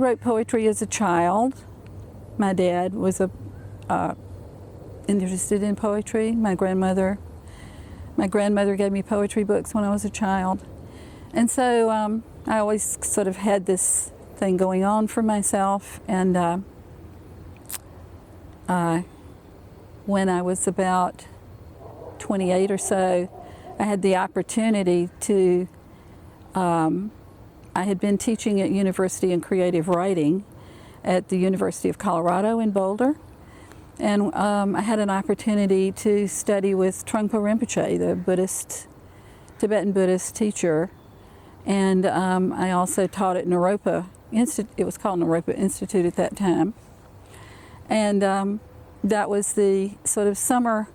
wrote poetry as a child. My dad was interested in poetry. My grandmother gave me poetry books when I was a child. And so I always sort of had this thing going on for myself. And when I was about 28 or so, I had the opportunity to, I had been teaching at University in Creative Writing at the University of Colorado in Boulder. And I had an opportunity to study with Trungpa Rinpoche, the Tibetan Buddhist teacher. And I also taught at Naropa Institute. It was called Naropa Institute at that time. And that was the sort of summer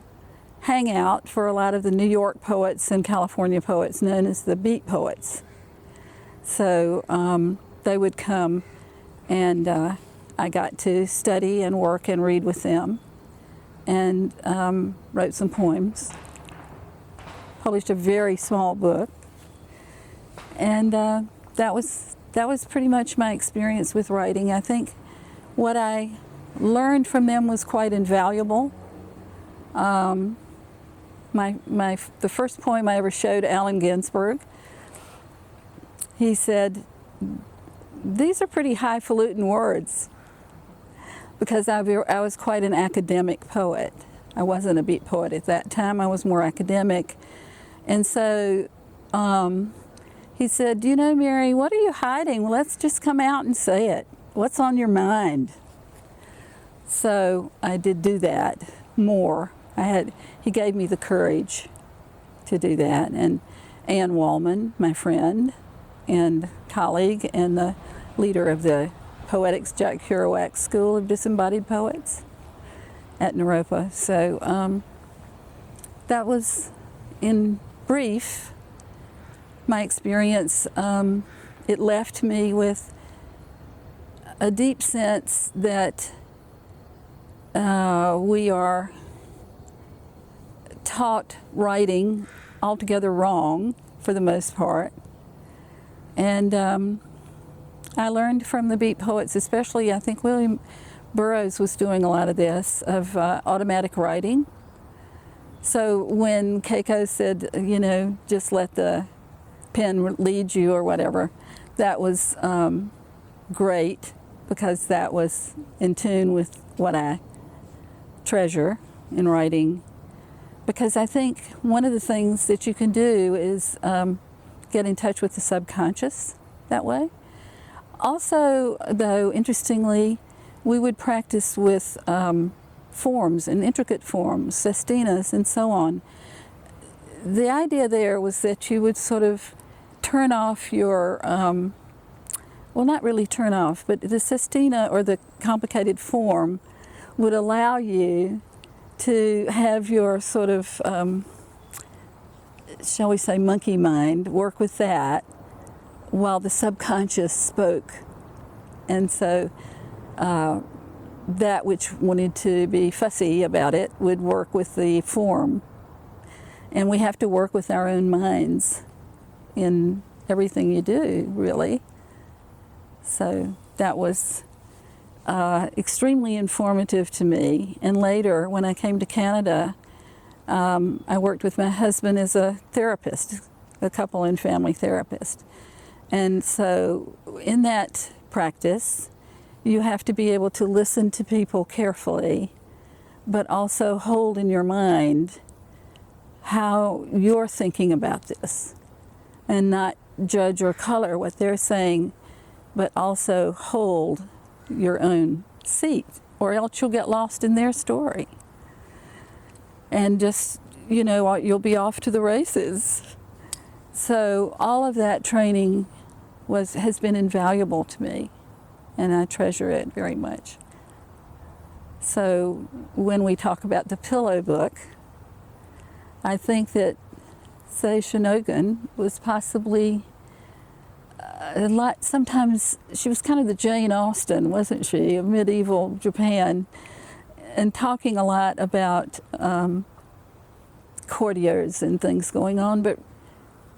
hangout for a lot of the New York poets and California poets known as the beat poets. So they would come, and I got to study and work and read with them, and wrote some poems, published a very small book, and that was pretty much my experience with writing. I think what I learned from them was quite invaluable. The first poem I ever showed Allen Ginsberg, he said, "These are pretty highfalutin words," because I was quite an academic poet. I wasn't a beat poet at that time. I was more academic. And so he said, "You know, Mary, what are you hiding? Well, let's just come out and say it. What's on your mind?" So I did do that more. He gave me the courage to do that. And Ann Wallman, my friend and colleague and the leader of the Poetics Jack Kerouac School of Disembodied Poets at Naropa. So that was, in brief, my experience. It left me with a deep sense that we are taught writing altogether wrong for the most part. And I learned from the beat poets, especially I think William Burroughs was doing a lot of this, of automatic writing. So when Keiko said, you know, just let the pen lead you or whatever, that was great, because that was in tune with what I treasure in writing. Because I think one of the things that you can do is get in touch with the subconscious that way. Also, though, interestingly, we would practice with forms and intricate forms, sestinas and so on. The idea there was that you would sort of turn off your, well, not really turn off, but the sestina or the complicated form would allow you to have your sort of, shall we say, monkey mind, work with that while the subconscious spoke. And so that which wanted to be fussy about it would work with the form. And we have to work with our own minds in everything you do, really. So that was extremely informative to me. And later, when I came to Canada, I worked with my husband as a therapist, a couple and family therapist. And so in that practice, you have to be able to listen to people carefully, but also hold in your mind how you're thinking about this, and not judge or color what they're saying, but also hold your own seat, or else you'll get lost in their story. And just, you know, you'll be off to the races. So all of that training has been invaluable to me, and I treasure it very much. So when we talk about the Pillow Book, I think that Sei Shonagon was possibly a lot, sometimes she was kind of the Jane Austen, wasn't she, of medieval Japan, and talking a lot about courtiers and things going on, but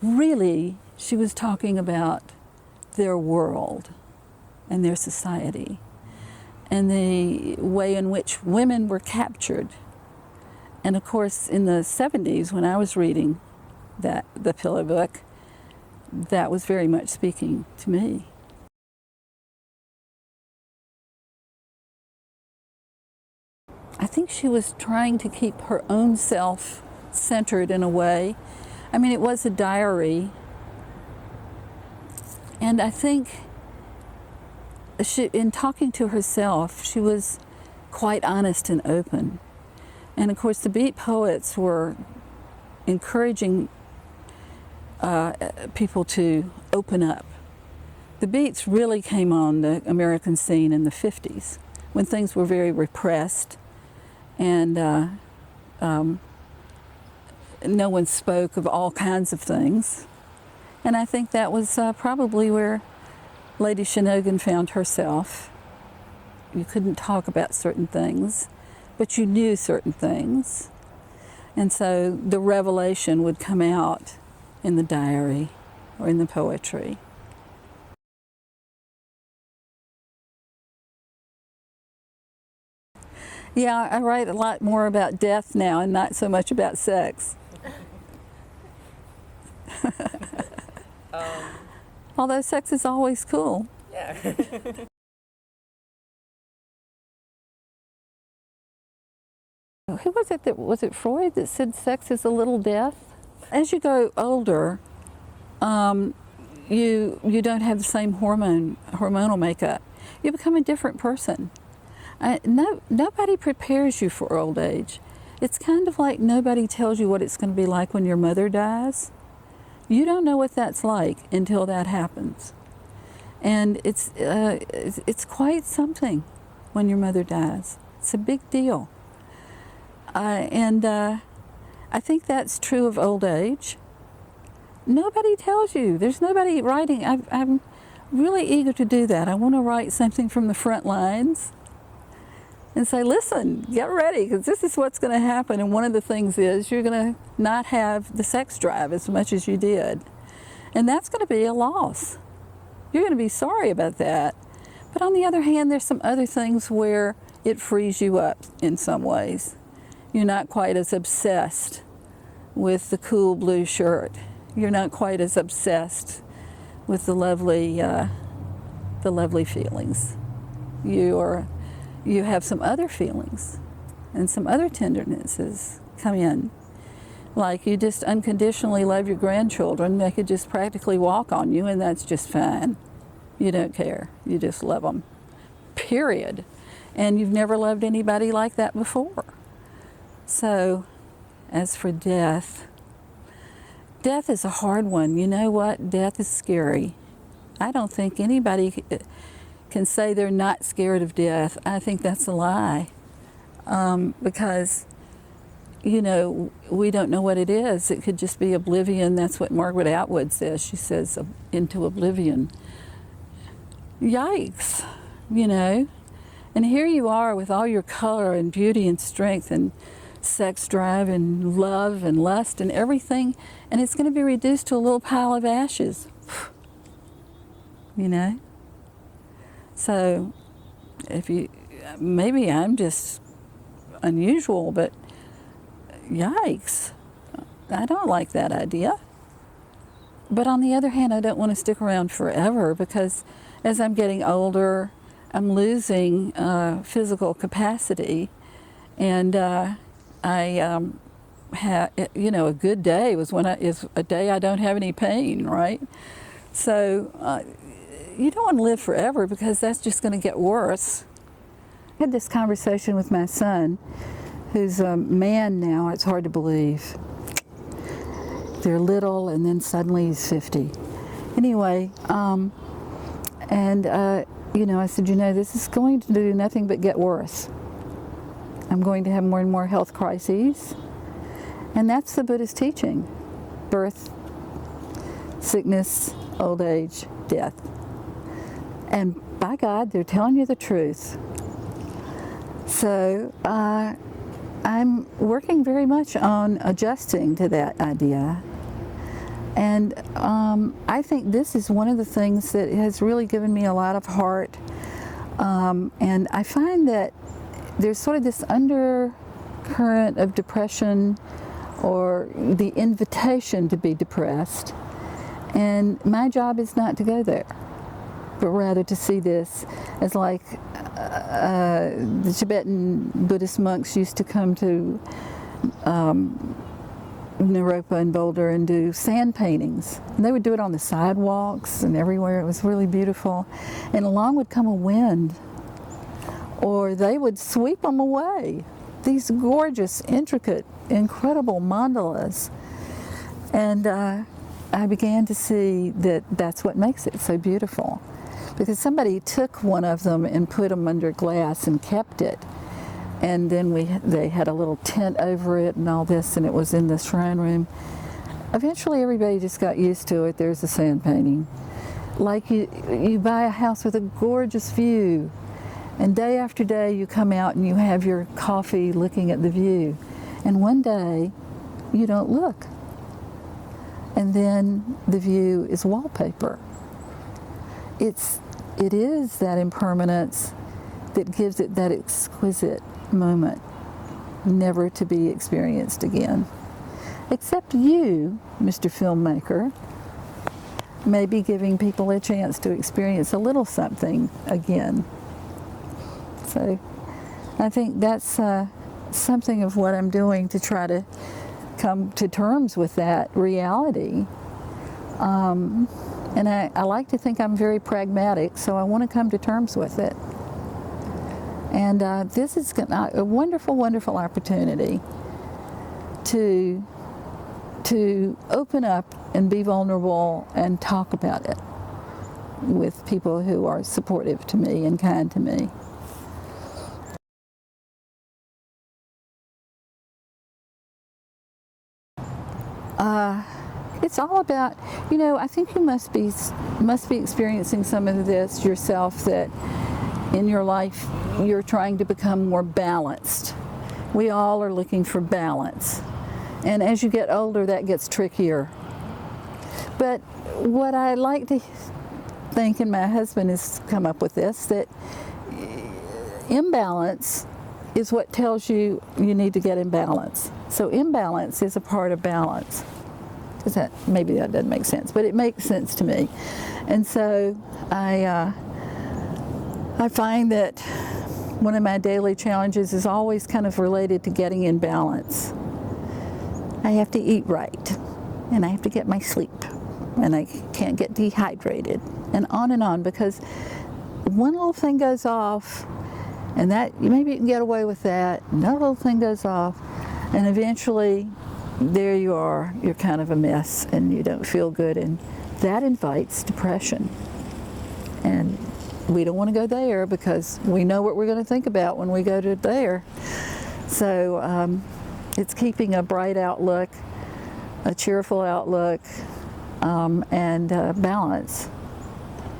really she was talking about their world and their society, and the way in which women were captured. And of course, in the 70s, when I was reading the Pillow Book, that was very much speaking to me. I think she was trying to keep her own self centered in a way. I mean, it was a diary. And I think in talking to herself, she was quite honest and open. And of course, the Beat Poets were encouraging people to open up. The Beats really came on the American scene in the 50s, when things were very repressed, and no one spoke of all kinds of things. And I think that was probably where Lady Shanogan found herself. You couldn't talk about certain things, but you knew certain things. And so the revelation would come out in the diary or in the poetry. Yeah, I write a lot more about death now and not so much about sex. Although sex is always cool. Yeah. Who was it was it Freud that said sex is a little death? As you go older, you don't have the same hormonal makeup. You become a different person. Nobody prepares you for old age. It's kind of like nobody tells you what it's going to be like when your mother dies. You don't know what that's like until that happens. And it's quite something when your mother dies. It's a big deal. And I think that's true of old age. Nobody tells you. There's nobody writing. I'm really eager to do that. I want to write something from the front lines and say, listen, get ready, because this is what's going to happen. And one of the things is you're going to not have the sex drive as much as you did. And that's going to be a loss. You're going to be sorry about that. But on the other hand, there's some other things where it frees you up in some ways. You're not quite as obsessed with the cool blue shirt. You're not quite as obsessed with the lovely feelings. You have some other feelings and some other tendernesses come in. Like you just unconditionally love your grandchildren. They could just practically walk on you, and that's just fine. You don't care. You just love them, period. And you've never loved anybody like that before. So, as for death, death is a hard one. You know what? Death is scary. I don't think anybody can say they're not scared of death. I think that's a lie. Because, you know, we don't know what it is. It could just be oblivion. That's what Margaret Atwood says. She says, into oblivion. Yikes, you know. And here you are with all your color and beauty and strength and sex drive and love and lust and everything, and it's going to be reduced to a little pile of ashes. You know? So, maybe I'm just unusual, but yikes. I don't like that idea. But on the other hand, I don't want to stick around forever, because as I'm getting older, I'm losing physical capacity, and I have, you know, a good day is a day I don't have any pain, right? So you don't want to live forever, because that's just going to get worse. I had this conversation with my son, who's a man now. It's hard to believe. They're little, and then suddenly he's 50. Anyway, you know, I said, you know, this is going to do nothing but get worse. I'm going to have more and more health crises. And that's the Buddhist teaching. Birth, sickness, old age, death. And by God, they're telling you the truth. So I'm working very much on adjusting to that idea. And I think this is one of the things that has really given me a lot of heart. And I find that there's sort of this undercurrent of depression, or the invitation to be depressed. And my job is not to go there, but rather to see this as like the Tibetan Buddhist monks used to come to Naropa and Boulder and do sand paintings. And they would do it on the sidewalks and everywhere. It was really beautiful. And along would come a wind, or they would sweep them away. These gorgeous, intricate, incredible mandalas. And I began to see that that's what makes it so beautiful. Because somebody took one of them and put them under glass and kept it. And then they had a little tent over it and all this, and it was in the shrine room. Eventually everybody just got used to it. There's a sand painting. Like you buy a house with a gorgeous view, and day after day you come out and you have your coffee looking at the view. And one day you don't look. And then the view is wallpaper. It is that impermanence that gives it that exquisite moment, never to be experienced again. Except you, Mr. Filmmaker, may be giving people a chance to experience a little something again. So I think that's something of what I'm doing to try to come to terms with that reality. And I like to think I'm very pragmatic, so I want to come to terms with it. And this is a wonderful, wonderful opportunity to open up and be vulnerable and talk about it with people who are supportive to me and kind to me. It's all about, I think you must be experiencing some of this yourself, that in your life you're trying to become more balanced. We all are looking for balance. And as you get older, that gets trickier. But what I like to think, and my husband has come up with this, that imbalance is what tells you need to get in balance. So imbalance is a part of balance. Maybe that doesn't make sense, but it makes sense to me. And so I find that one of my daily challenges is always kind of related to getting in balance. I have to eat right, and I have to get my sleep, and I can't get dehydrated, and on, because one little thing goes off, and that maybe you can get away with that, another little thing goes off, and eventually there you are, you're kind of a mess and you don't feel good, and that invites depression. And we don't want to go there because we know what we're going to think about when we go to there. So it's keeping a bright outlook, a cheerful outlook, and balance.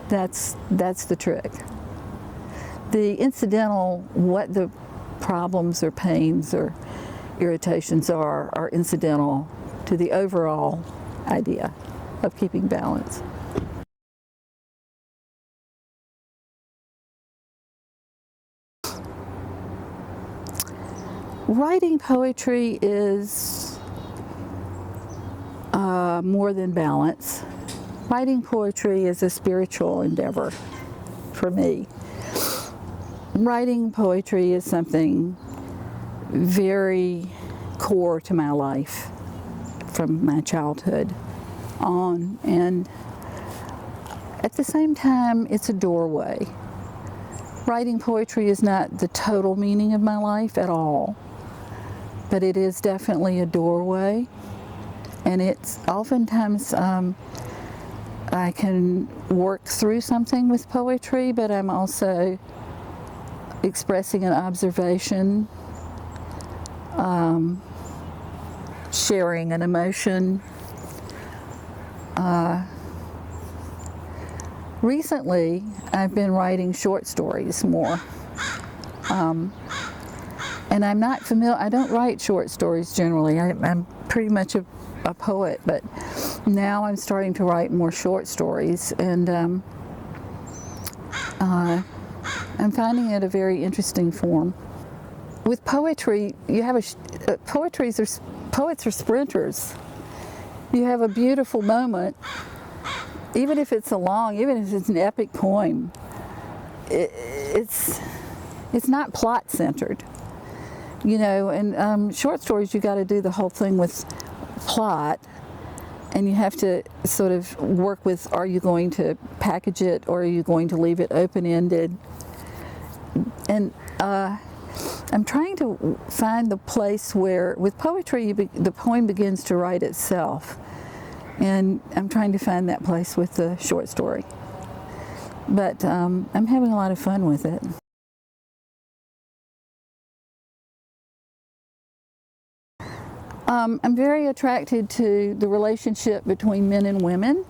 That's the trick. The incidental, what the problems or pains or irritations are incidental to the overall idea of keeping balance. Writing poetry is more than balance. Writing poetry is a spiritual endeavor for me. Writing poetry is something very core to my life from my childhood on, and at the same time it's a doorway. Writing poetry is not the total meaning of my life at all, but it is definitely a doorway, and it's oftentimes I can work through something with poetry, but I'm also expressing an observation, sharing an emotion. Recently, I've been writing short stories more. And I'm not familiar, I don't write short stories generally. I'm pretty much a poet, but now I'm starting to write more short stories, and I'm finding it a very interesting form. With poetry, you have poets are sprinters. You have a beautiful moment, even if it's even if it's an epic poem. It's not plot centered, you know. And short stories, you got to do the whole thing with plot, and you have to sort of work with: are you going to package it, or are you going to leave it open-ended? And I'm trying to find the place where, with poetry, the poem begins to write itself. And I'm trying to find that place with the short story. But I'm having a lot of fun with it. I'm very attracted to the relationship between men and women,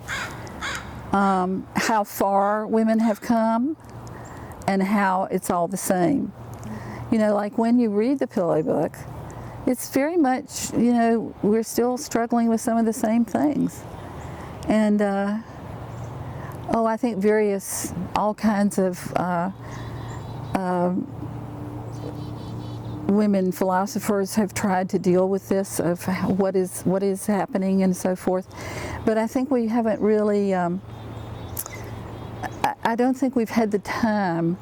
how far women have come, and how it's all the same. You know, like when you read the Pillow Book, it's very much, you know, we're still struggling with some of the same things. And, I think all kinds of women philosophers have tried to deal with this, of what is happening and so forth. But I think we haven't really, I don't think we've had the time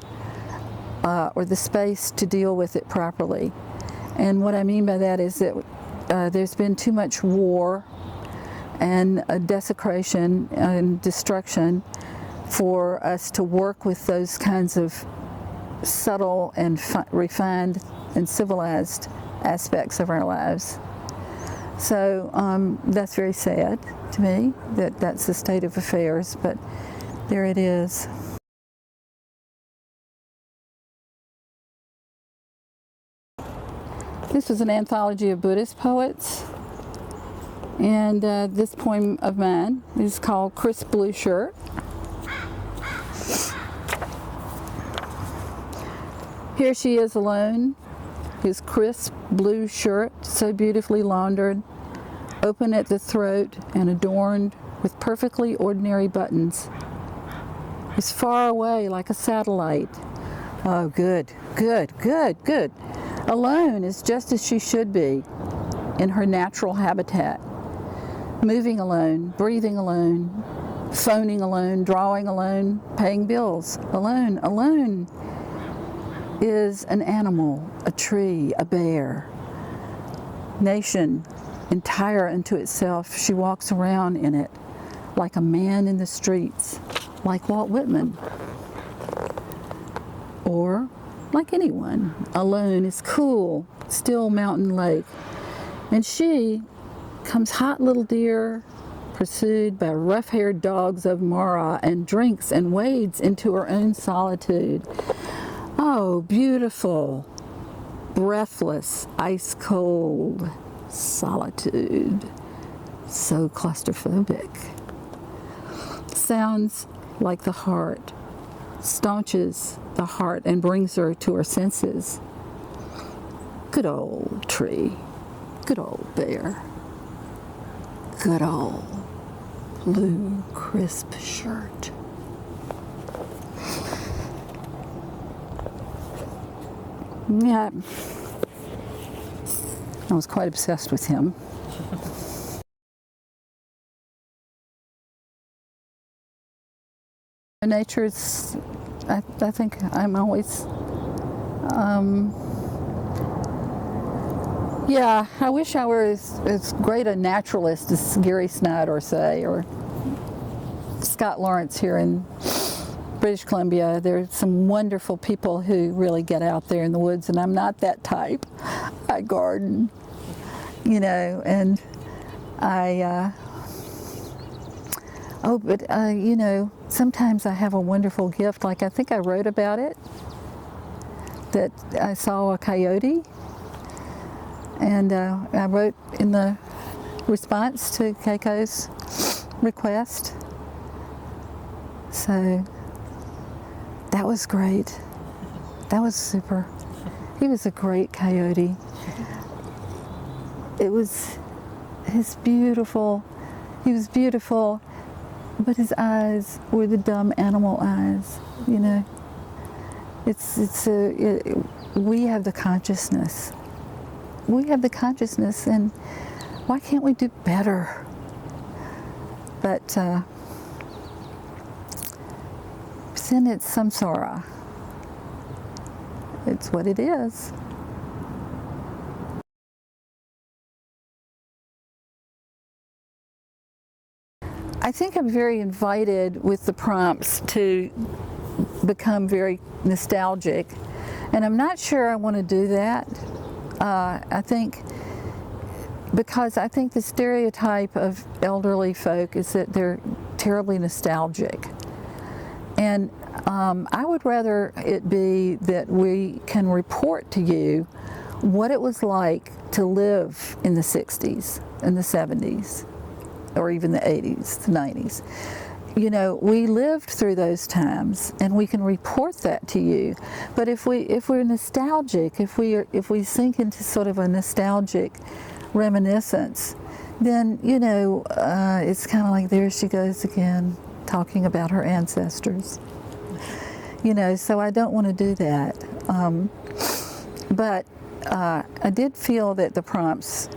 or the space to deal with it properly. And what I mean by that is that there's been too much war and desecration and destruction for us to work with those kinds of subtle and refined and civilized aspects of our lives. So that's very sad to me, that that's the state of affairs, but there it is. This is an anthology of Buddhist poets, and this poem of mine is called Crisp Blue Shirt. Here she is alone, his crisp blue shirt, so beautifully laundered, open at the throat and adorned with perfectly ordinary buttons, is far away like a satellite. Oh, good, good, good, good. Alone is just as she should be, in her natural habitat. Moving alone, breathing alone, phoning alone, drawing alone, paying bills alone. Alone is an animal, a tree, a bear. Nation, entire unto itself, she walks around in it like a man in the streets, like Walt Whitman. Or like anyone. Alone is cool, still mountain lake. And she comes hot little deer, pursued by rough-haired dogs of Mara, and drinks and wades into her own solitude. Oh, beautiful, breathless, ice-cold solitude. So claustrophobic. Sounds like the heart, staunches the heart and brings her to her senses. Good old tree, good old bear, good old blue crisp shirt. Yeah, I was quite obsessed with him. Nature is, I think I'm always, yeah, I wish I were as great a naturalist as Gary Snyder, say, or Scott Lawrence here in British Columbia. There's some wonderful people who really get out there in the woods, and I'm not that type. I garden, you know, and you know, sometimes I have a wonderful gift, like I think I wrote about it, that I saw a coyote, and I wrote in the response to Keiko's request. So that was great. That was super. He was a great coyote. It was his beautiful He was beautiful, but his eyes were the dumb animal eyes, you know. We have the consciousness. We have the consciousness, and why can't we do better? But sin, it's samsara. It's what it is. I think I'm very invited with the prompts to become very nostalgic, and I'm not sure I want to do that. I think because I think the stereotype of elderly folk is that they're terribly nostalgic, and I would rather it be that we can report to you what it was like to live in the 60s and the 70s, or even the 80s, the 90s. You know, we lived through those times, and we can report that to you. But if we're nostalgic, if we sink into sort of a nostalgic reminiscence, then you know it's kind of like, there she goes again, talking about her ancestors. You know, so I don't want to do that. But I did feel that the prompts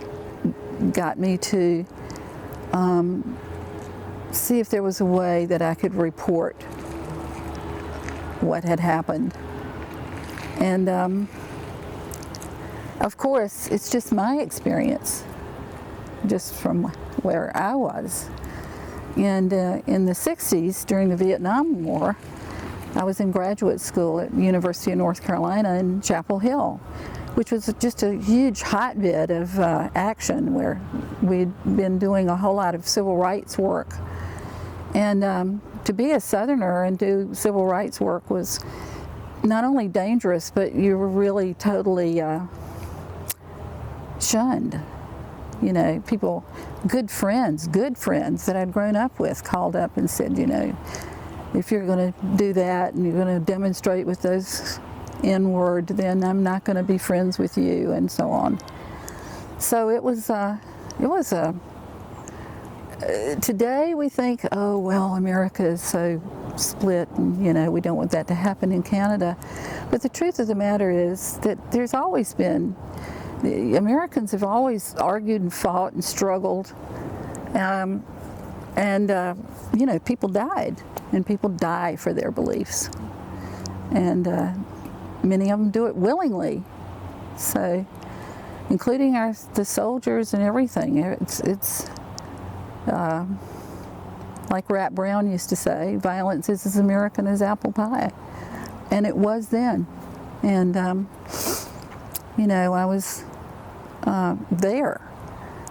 got me to see if there was a way that I could report what had happened. And of course, it's just my experience, just from where I was. And in the 60s, during the Vietnam War, I was in graduate school at the University of North Carolina in Chapel Hill, which was just a huge hotbed of action where we'd been doing a whole lot of civil rights work. And to be a Southerner and do civil rights work was not only dangerous, but you were really totally shunned. You know, people, good friends that I'd grown up with called up and said, you know, if you're going to do that and you're going to demonstrate with those N-word, then I'm not going to be friends with you, and so on. So it was today we think, oh well, America is so split, and you know, we don't want that to happen in Canada. But the truth of the matter is that there's always been, the Americans have always argued and fought and struggled, and you know, people died, and people die for their beliefs, and many of them do it willingly. So, including the soldiers and everything. It's like Rat Brown used to say, violence is as American as apple pie. And it was then. And, you know, I was there,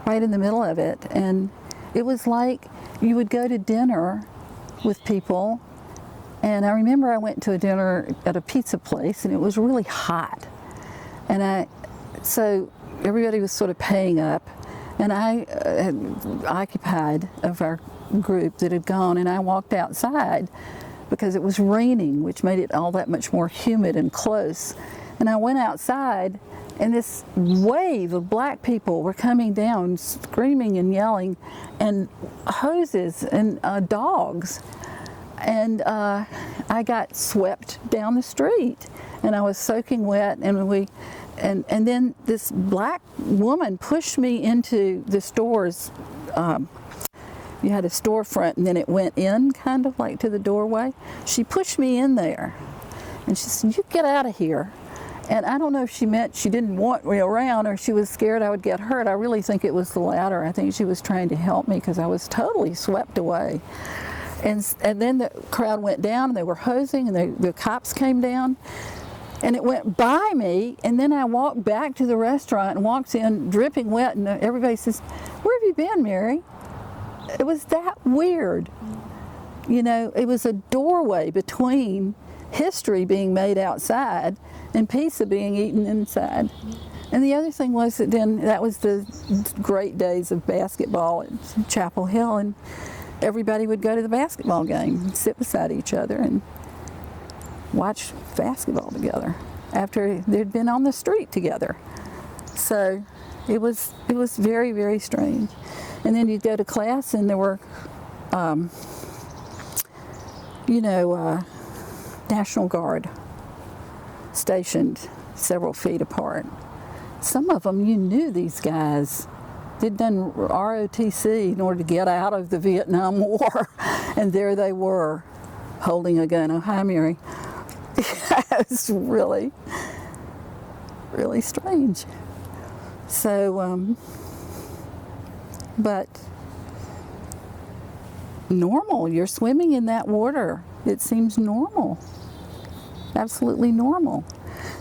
right in the middle of it. And it was like you would go to dinner with people. And I remember I went to a dinner at a pizza place, and it was really hot. And so everybody was sort of paying up. And I had occupied of our group that had gone, and I walked outside because it was raining, which made it all that much more humid and close. And I went outside, and this wave of black people were coming down, screaming and yelling, and hoses and dogs. And I got swept down the street, and I was soaking wet, and then this black woman pushed me into the stores. You had a storefront, and then it went in, kind of like to the doorway. She pushed me in there, and she said, "You get out of here." And I don't know if she meant she didn't want me around, or she was scared I would get hurt. I really think it was the latter. I think she was trying to help me because I was totally swept away. And then the crowd went down, and they were hosing, and the cops came down. And it went by me, and then I walked back to the restaurant and walked in dripping wet, and everybody says, "Where have you been, Mary?" It was that weird. You know, it was a doorway between history being made outside and pizza being eaten inside. And the other thing was that then that was the great days of basketball at Chapel Hill, and everybody would go to the basketball game and sit beside each other and watch basketball together after they'd been on the street together. So it was very, very strange. And then you'd go to class and there were, National Guard stationed several feet apart. Some of them, you knew these guys. They'd done ROTC in order to get out of the Vietnam War, and there they were, holding a gun. Oh, hi, Mary. It was really, really strange. So, but normal. You're swimming in that water. It seems normal. Absolutely normal.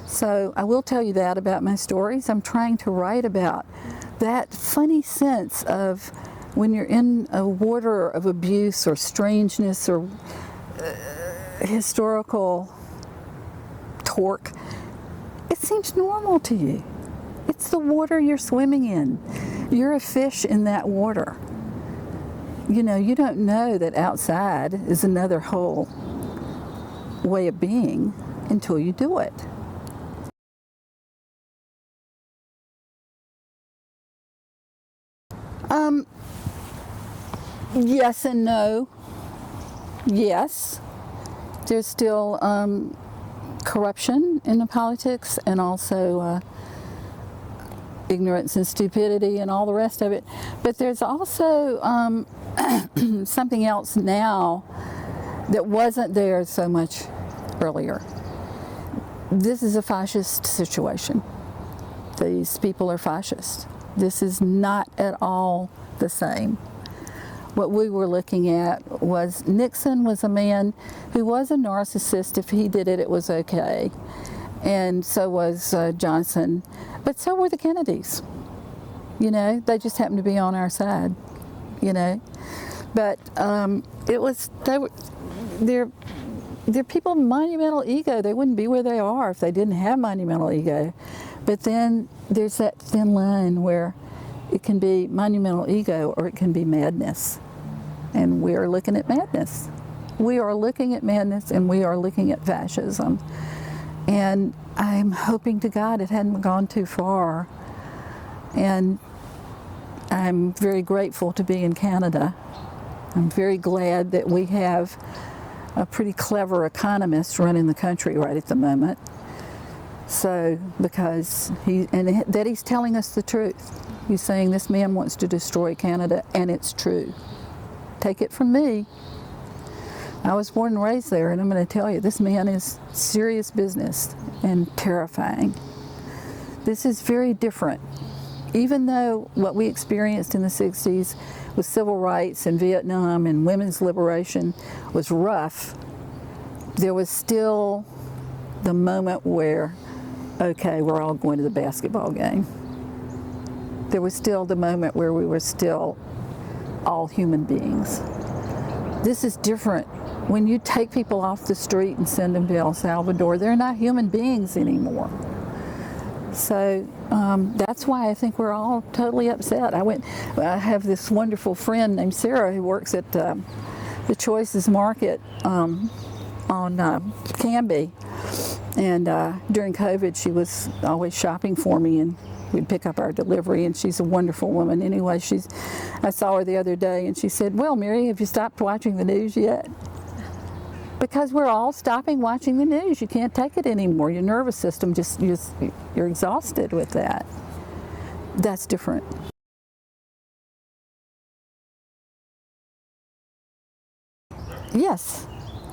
So I will tell you that about my stories. I'm trying to write about that funny sense of when you're in a water of abuse or strangeness or historical torque. It seems normal to you. It's the water you're swimming in. You're a fish in that water. You know, you don't know that outside is another whole way of being until you do it. Yes and no. Yes, there's still corruption in the politics, and also ignorance and stupidity and all the rest of it. But there's also something else now that wasn't there so much earlier. This is a fascist situation. These people are fascist. This is not at all the same. What we were looking at was Nixon was a man who was a narcissist. If he did it, it was okay. And so was Johnson. But so were the Kennedys. You know, they just happened to be on our side, you know. But they're people with monumental ego. They wouldn't be where they are if they didn't have monumental ego. But then there's that thin line where it can be monumental ego or it can be madness. And we are looking at madness. We are looking at madness, and we are looking at fascism. And I'm hoping to God it hadn't gone too far. And I'm very grateful to be in Canada. I'm very glad that we have a pretty clever economist running the country right at the moment. So, because that he's telling us the truth. He's saying this man wants to destroy Canada, and it's true. Take it from me. I was born and raised there, and I'm going to tell you, this man is serious business and terrifying. This is very different. Even though what we experienced in the 60s with civil rights and Vietnam and women's liberation was rough, there was still the moment where, okay, we're all going to the basketball game. There was still the moment where we were still all human beings. This is different. When you take people off the street and send them to El Salvador, they're not human beings anymore. So that's why I think we're all totally upset. I have this wonderful friend named Sarah who works at the Choices Market on Canby. And during COVID, she was always shopping for me, and we'd pick up our delivery, and she's a wonderful woman. Anyway, I saw her the other day, and she said, "Well, Mary, have you stopped watching the news yet?" Because we're all stopping watching the news. You can't take it anymore. Your nervous system you're exhausted with that. That's different. Yes,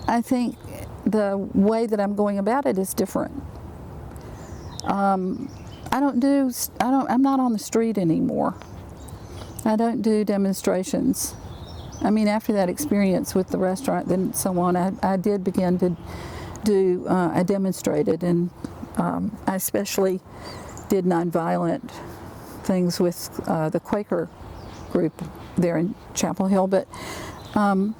I think the way that I'm going about it is different. I'm not on the street anymore. I don't do demonstrations. I mean, after that experience with the restaurant and so on, I did begin to do, I demonstrated, and I especially did nonviolent things with the Quaker group there in Chapel Hill, but I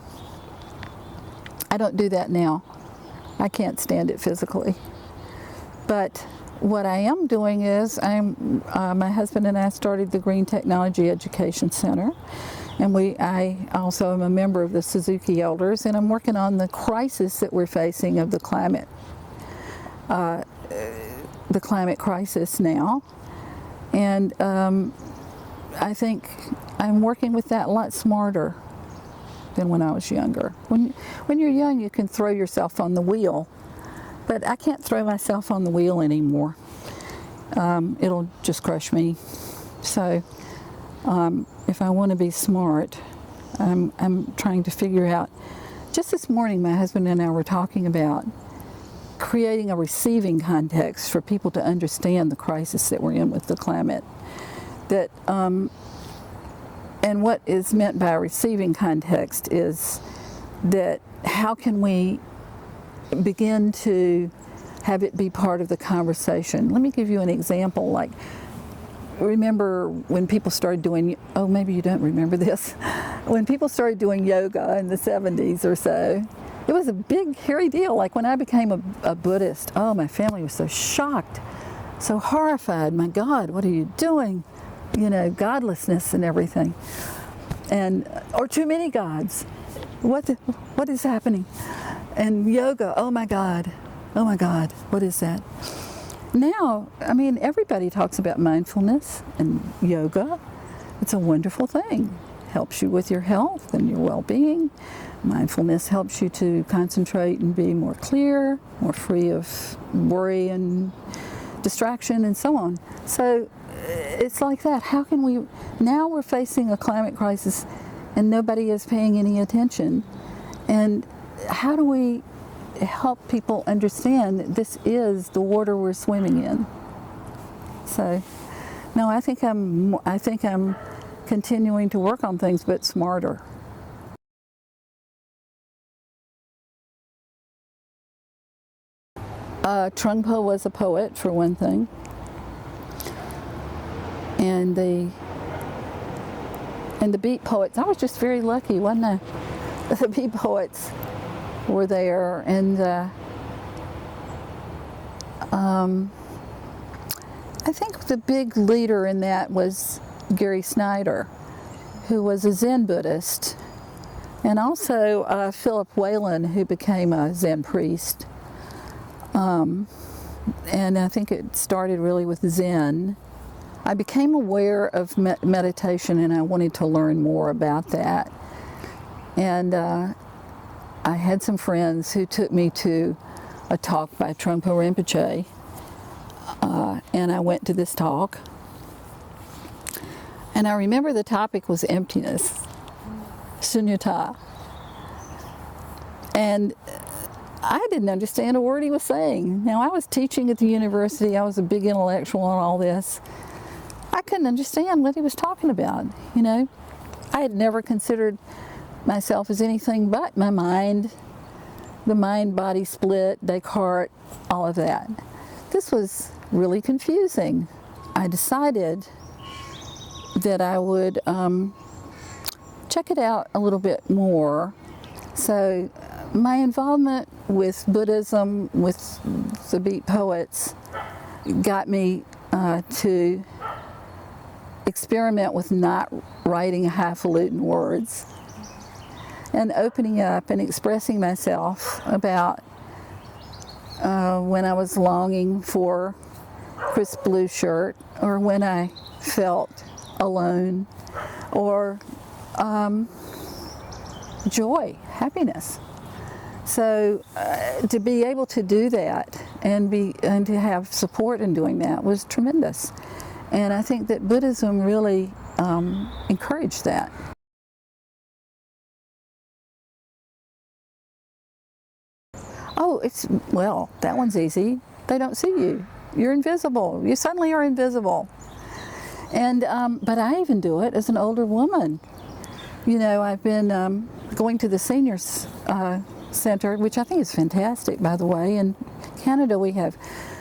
don't do that now. I can't stand it physically. But what I am doing is my husband and I started the Green Technology Education Center, and I also am a member of the Suzuki Elders, and I'm working on the crisis that we're facing of the climate crisis now. And I think I'm working with that a lot smarter than when I was younger. When you're young, you can throw yourself on the wheel, but I can't throw myself on the wheel anymore. It'll just crush me. So if I want to be smart, I'm trying to figure out. Just this morning, my husband and I were talking about creating a receiving context for people to understand the crisis that we're in with the climate. That and what is meant by a receiving context is that how can we begin to have it be part of the conversation. Let me give you an example. Like, remember when people started doing, oh, maybe you don't remember this, when people started doing yoga in the 70s or so, it was a big, hairy deal. Like when I became a Buddhist, oh, my family was so shocked, so horrified. My God, what are you doing? You know, godlessness and everything. And, or too many gods. What is happening? And yoga, oh my God, what is that? Now, I mean, everybody talks about mindfulness and yoga. It's a wonderful thing. Helps you with your health and your well-being. Mindfulness helps you to concentrate and be more clear, more free of worry and distraction and so on. So it's like that. How can we, now we're facing a climate crisis and nobody is paying any attention. And how do we help people understand that this is the water we're swimming in? So, no, I think I'm continuing to work on things, but smarter. Trungpa was a poet, for one thing, and the beat poets. I was just very lucky, wasn't I? The beat poets were there, and I think the big leader in that was Gary Snyder, who was a Zen Buddhist, and also Philip Whalen, who became a Zen priest. And I think it started really with Zen. I became aware of meditation, and I wanted to learn more about that. And I had some friends who took me to a talk by Trungpa Rinpoche, and I went to this talk. And I remember the topic was emptiness, sunyata. And I didn't understand a word he was saying. Now, I was teaching at the university. I was a big intellectual on all this. I couldn't understand what he was talking about, you know. I had never considered myself as anything but my mind, the mind-body split, Descartes, all of that. This was really confusing. I decided that I would check it out a little bit more. So my involvement with Buddhism, with the beat poets, got me to experiment with not writing highfalutin words and opening up and expressing myself about when I was longing for crisp blue shirt, or when I felt alone, or joy, happiness. So to be able to do that and to have support in doing that was tremendous. And I think that Buddhism really encouraged that. Oh, well, that one's easy. They don't see you. You're invisible. You suddenly are invisible. And but I even do it as an older woman. You know, I've been going to the seniors center, which I think is fantastic, by the way. In Canada, we have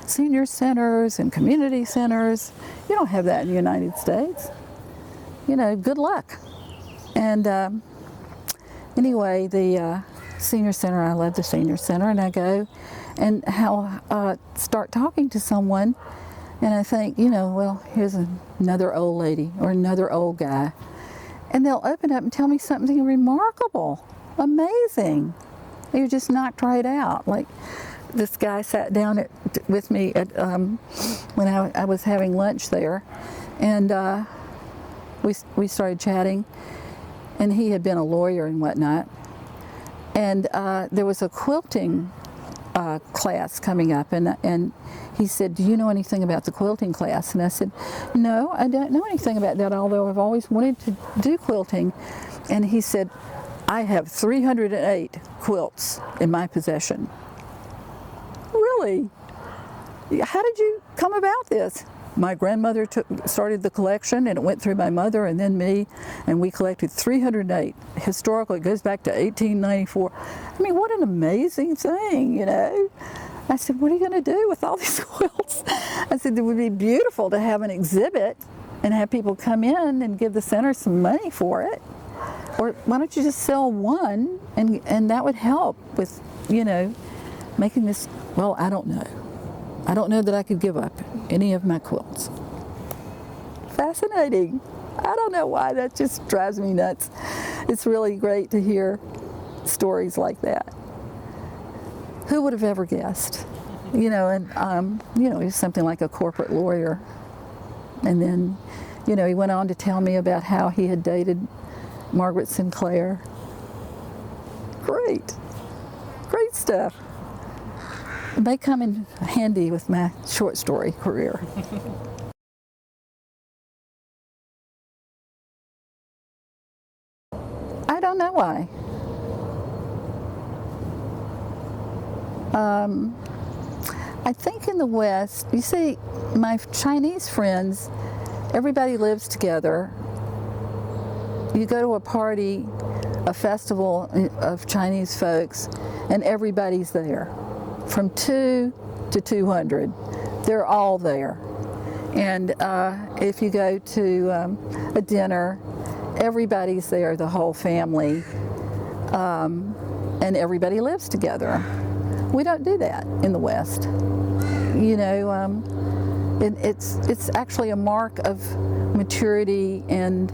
senior centers and community centers. You don't have that in the United States. You know, good luck. And anyway, the senior center, I love the senior center, and I go and start talking to someone, and I think, you know, well, here's another old lady or another old guy, and they'll open up and tell me something remarkable, amazing. You're just knocked right out. Like, this guy sat down with me at, when I was having lunch there, and we started chatting, and he had been a lawyer and whatnot. And there was a quilting class coming up, and he said, "Do you know anything about the quilting class?" And I said, "No, I don't know anything about that, although I've always wanted to do quilting." And he said, "I have 308 quilts in my possession." Really? How did you come about this? My grandmother started the collection, and it went through my mother and then me, and we collected 308. Historically, it goes back to 1894. I mean, what an amazing thing, you know? I said, "What are you going to do with all these quilts?" I said, "It would be beautiful to have an exhibit and have people come in and give the center some money for it. Or why don't you just sell one, and that would help with, you know, making this." Well, I don't know. I don't know that I could give up any of my quilts. Fascinating. I don't know why, that just drives me nuts. It's really great to hear stories like that. Who would have ever guessed? You know, and you know, he's something like a corporate lawyer. And then, you know, he went on to tell me about how he had dated Margaret Sinclair. Great. Great stuff. It may come in handy with my short story career. I don't know why. I think in the West, you see, my Chinese friends, everybody lives together. You go to a party, a festival of Chinese folks, and everybody's there. From 2 to 200, they're all there. And if you go to a dinner, everybody's there, the whole family, and everybody lives together. We don't do that in the West. You know, it's actually a mark of maturity and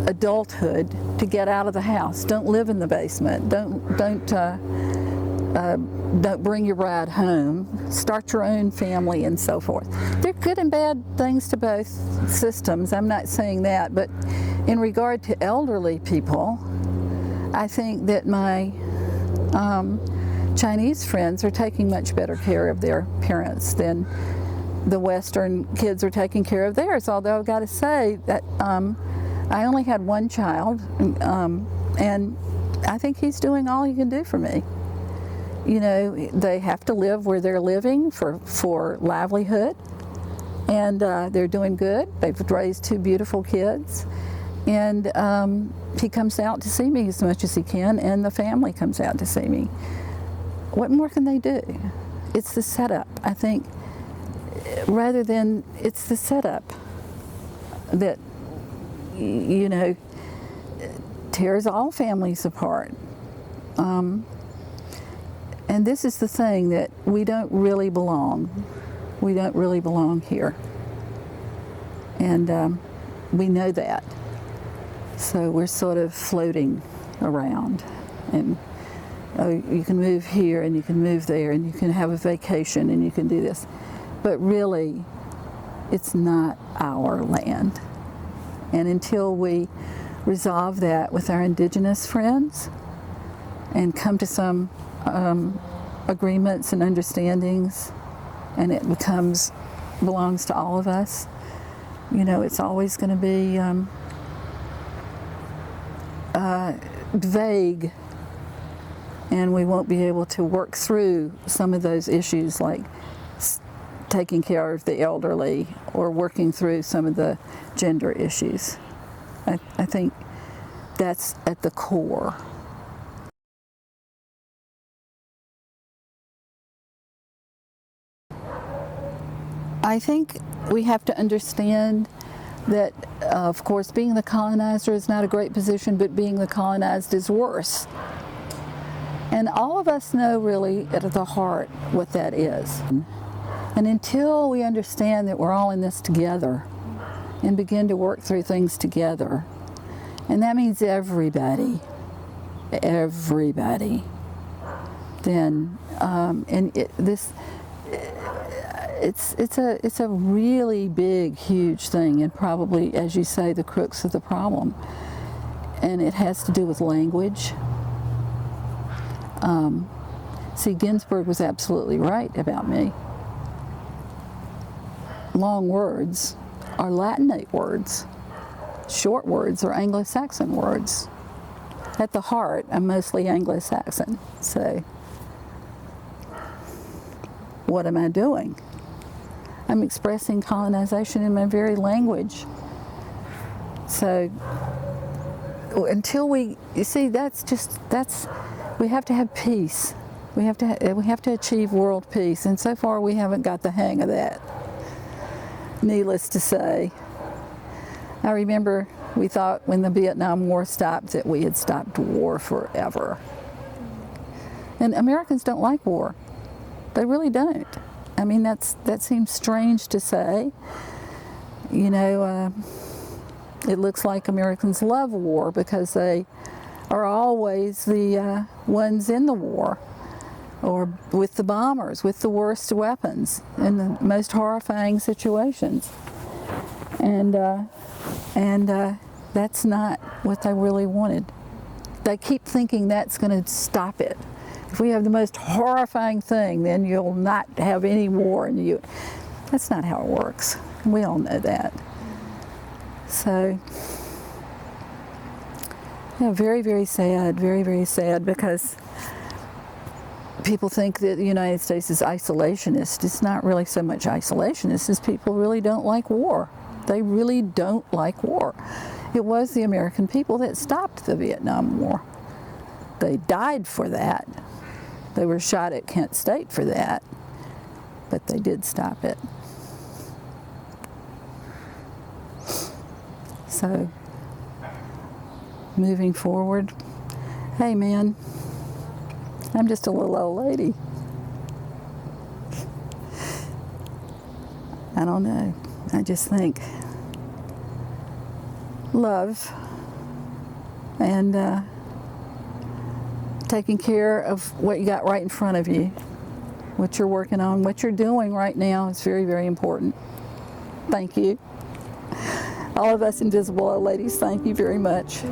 adulthood to get out of the house. Don't live in the basement. Don't bring your bride home. Start your own family and so forth. There are good and bad things to both systems. I'm not saying that, but in regard to elderly people, I think that my Chinese friends are taking much better care of their parents than the Western kids are taking care of theirs. Although I've got to say that I only had one child, and I think he's doing all he can do for me. You know, they have to live where they're living for livelihood, and they're doing good. They've raised 2 beautiful kids, and he comes out to see me as much as he can, and the family comes out to see me. What more can they do? It's the setup, I think, rather than it's the setup that, you know, tears all families apart. And this is the thing, that we don't really belong. We don't really belong here. And we know that. So we're sort of floating around. And you can move here and you can move there and you can have a vacation and you can do this. But really, it's not our land. And until we resolve that with our indigenous friends and come to some agreements and understandings, and it belongs to all of us, you know, it's always going to be vague, and we won't be able to work through some of those issues, like taking care of the elderly or working through some of the gender issues. I think that's at the core. I think we have to understand that, of course, being the colonizer is not a great position, but being the colonized is worse. And all of us know really at the heart what that is. And until we understand that we're all in this together and begin to work through things together, and that means everybody, then, it's a really big, huge thing, and probably, as you say, the crux of the problem. And it has to do with language. See, Ginsburg was absolutely right about me. Long words are Latinate words. Short words are Anglo-Saxon words. At the heart, I'm mostly Anglo-Saxon. So, what am I doing? I'm expressing colonization in my very language. So, until we, you see, we have to have peace. We have to achieve world peace, and so far we haven't got the hang of that. Needless to say, I remember we thought when the Vietnam War stopped that we had stopped war forever. And Americans don't like war. They really don't. I mean, that seems strange to say. You know, it looks like Americans love war because they are always the ones in the war, or with the bombers, with the worst weapons, in the most horrifying situations. And that's not what they really wanted. They keep thinking that's going to stop it. If we have the most horrifying thing, then you'll not have any war. And that's not how it works. We all know that. So, yeah, very, very sad, very, very sad, because people think that the United States is isolationist. It's not really so much isolationist as people really don't like war. They really don't like war. It was the American people that stopped the Vietnam War. They died for that. They were shot at Kent State for that, but they did stop it. So, moving forward, hey man, I'm just a little old lady. I don't know. I just think love and taking care of what you got right in front of you, what you're working on, what you're doing right now is very, very important. Thank you. All of us invisible old ladies, thank you very much.